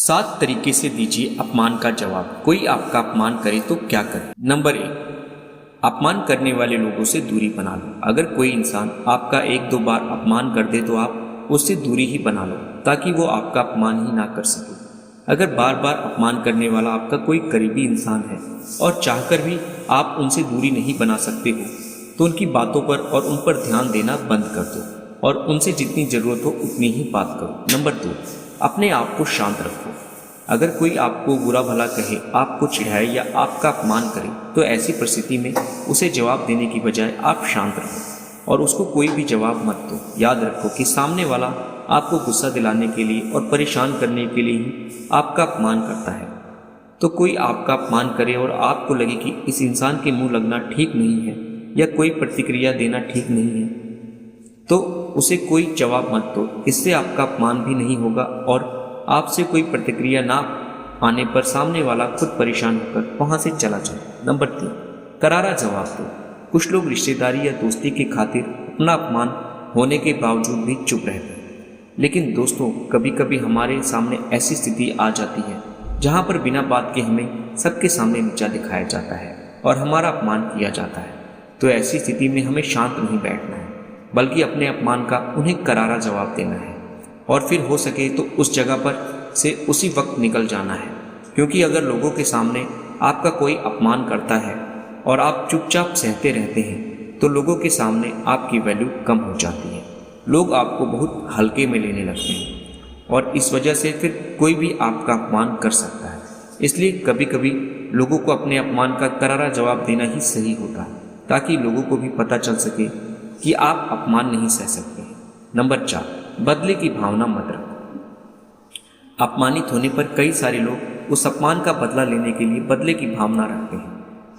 7 तरीके से दीजिए अपमान का जवाब। कोई आपका अपमान करे तो क्या करें। नंबर 1, अपमान करने वाले लोगों से दूरी बना लो। अगर कोई इंसान आपका 1-2 बार अपमान कर दे तो आप उससे दूरी ही बना लो ताकि वो आपका अपमान ही ना कर सके। अगर बार बार अपमान करने वाला आपका कोई करीबी इंसान है और चाहकर भी आप उनसे दूरी नहीं बना सकते हो तो उनकी बातों पर और उन पर ध्यान देना बंद कर दो और उनसे जितनी ज़रूरत हो उतनी ही बात करो। नंबर 2, अपने आप को शांत रखो। अगर कोई आपको बुरा भला कहे, आपको चिढ़ाए या आपका अपमान करे तो ऐसी परिस्थिति में उसे जवाब देने की बजाय आप शांत रहो और उसको कोई भी जवाब मत दो। याद रखो कि सामने वाला आपको गुस्सा दिलाने के लिए और परेशान करने के लिए ही आपका अपमान करता है। तो कोई आपका अपमान करे और आपको लगे कि इस इंसान के मुंह लगना ठीक नहीं है या कोई प्रतिक्रिया देना ठीक नहीं है तो उसे कोई जवाब मत दो। इससे आपका अपमान भी नहीं होगा और आपसे कोई प्रतिक्रिया ना आने पर सामने वाला खुद परेशान होकर वहां से चला जाए। नंबर 3, करारा जवाब दो। कुछ लोग रिश्तेदारी या दोस्ती की खातिर अपना अपमान होने के बावजूद भी चुप रहते हैं। लेकिन दोस्तों, कभी कभी हमारे सामने ऐसी स्थिति आ जाती है जहां पर बिना बात के हमें सबके सामने नीचा दिखाया जाता है और हमारा अपमान किया जाता है। तो ऐसी स्थिति में हमें शांत नहीं बैठना है बल्कि अपने अपमान का उन्हें करारा जवाब देना है और फिर हो सके तो उस जगह पर से उसी वक्त निकल जाना है। क्योंकि अगर लोगों के सामने आपका कोई अपमान करता है और आप चुपचाप सहते रहते हैं तो लोगों के सामने आपकी वैल्यू कम हो जाती है। लोग आपको बहुत हल्के में लेने लगते हैं और इस वजह से फिर कोई भी आपका अपमान कर सकता है। इसलिए कभी कभी लोगों को अपने अपमान का करारा जवाब देना ही सही होता है ताकि लोगों को भी पता चल सके कि आप अपमान नहीं सह सकते। नंबर 4, बदले की भावना मत रखो। अपमानित होने पर कई सारे लोग उस अपमान का बदला लेने के लिए बदले की भावना रखते हैं,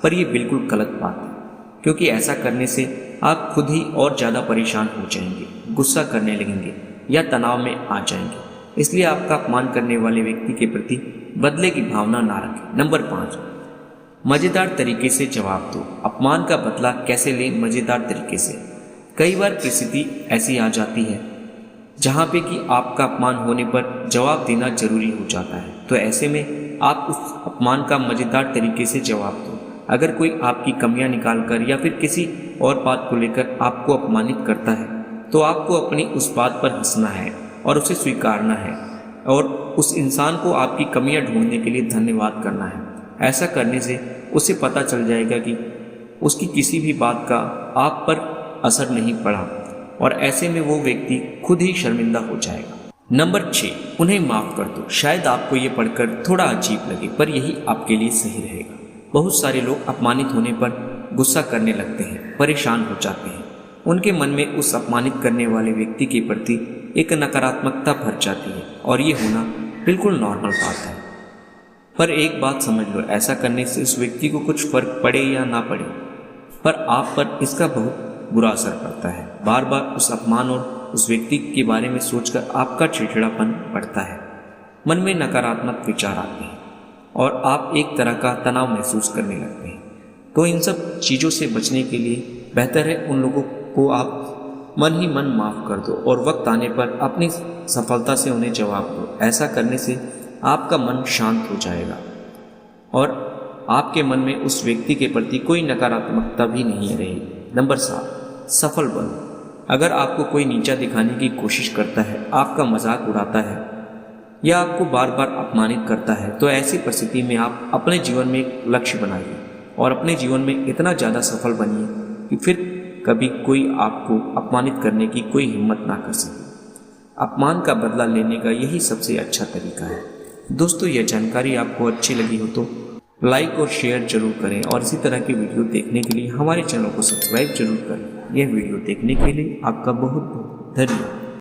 पर यह बिल्कुल गलत बात है क्योंकि ऐसा करने से आप खुद ही और ज़्यादा परेशान हो जाएंगे, गुस्सा करने लगेंगे या तनाव में आ जाएंगे। इसलिए आपका अपमान करने वाले व्यक्ति के प्रति बदले की भावना ना रखें। नंबर 5, मज़ेदार तरीके से जवाब दो। अपमान का बदला कैसे लें मज़ेदार तरीके से। कई बार परिस्थिति ऐसी आ जाती है जहाँ पे कि आपका अपमान होने पर जवाब देना जरूरी हो जाता है। तो ऐसे में आप उस अपमान का मज़ेदार तरीके से जवाब दो। अगर कोई आपकी कमियां निकालकर या फिर किसी और बात को लेकर आपको अपमानित करता है तो आपको अपनी उस बात पर हंसना है और उसे स्वीकारना है और उस इंसान को आपकी कमियां ढूंढने के लिए धन्यवाद करना है। ऐसा करने से उसे पता चल जाएगा कि उसकी किसी भी बात का आप पर असर नहीं पड़ा और ऐसे में वो व्यक्ति खुद ही शर्मिंदा हो जाएगा। नंबर 6, उन्हें माफ़ कर दो। शायद आपको ये पढ़कर थोड़ा अजीब लगे पर यही आपके लिए सही रहेगा। बहुत सारे लोग अपमानित होने पर गुस्सा करने लगते हैं, परेशान हो जाते हैं। उनके मन में उस अपमानित करने वाले व्यक्ति के प्रति एक नकारात्मकता भर जाती है और ये होना बिल्कुल नॉर्मल बात है। पर एक बात समझ लो, ऐसा करने से उस व्यक्ति को कुछ फर्क पड़े या ना पड़े पर आप पर इसका बहुत बुरा असर पड़ता है। बार बार उस अपमान और उस व्यक्ति के बारे में सोचकर आपका चिड़चिड़ापन बढ़ता है, मन में नकारात्मक विचार आते हैं और आप एक तरह का तनाव महसूस करने लगते हैं। तो इन सब चीज़ों से बचने के लिए बेहतर है उन लोगों को आप मन ही मन माफ़ कर दो और वक्त आने पर अपनी सफलता से उन्हें जवाब दो। ऐसा करने से आपका मन शांत हो जाएगा और आपके मन में उस व्यक्ति के प्रति कोई नकारात्मकता भी नहीं रहेगी। नंबर 7, सफल बनो। अगर आपको कोई नीचा दिखाने की कोशिश करता है, आपका मजाक उड़ाता है या आपको बार बार अपमानित करता है तो ऐसी परिस्थिति में आप अपने जीवन में एक लक्ष्य बनाइए और अपने जीवन में इतना ज़्यादा सफल बनिए कि फिर कभी कोई आपको अपमानित करने की कोई हिम्मत ना कर सके। अपमान का बदला लेने का यही सबसे अच्छा तरीका है। दोस्तों, यह जानकारी आपको अच्छी लगी हो तो लाइक और शेयर जरूर करें और इसी तरह की वीडियो देखने के लिए हमारे चैनल को सब्सक्राइब जरूर करें। यह वीडियो देखने के लिए आपका बहुत बहुत धन्यवाद।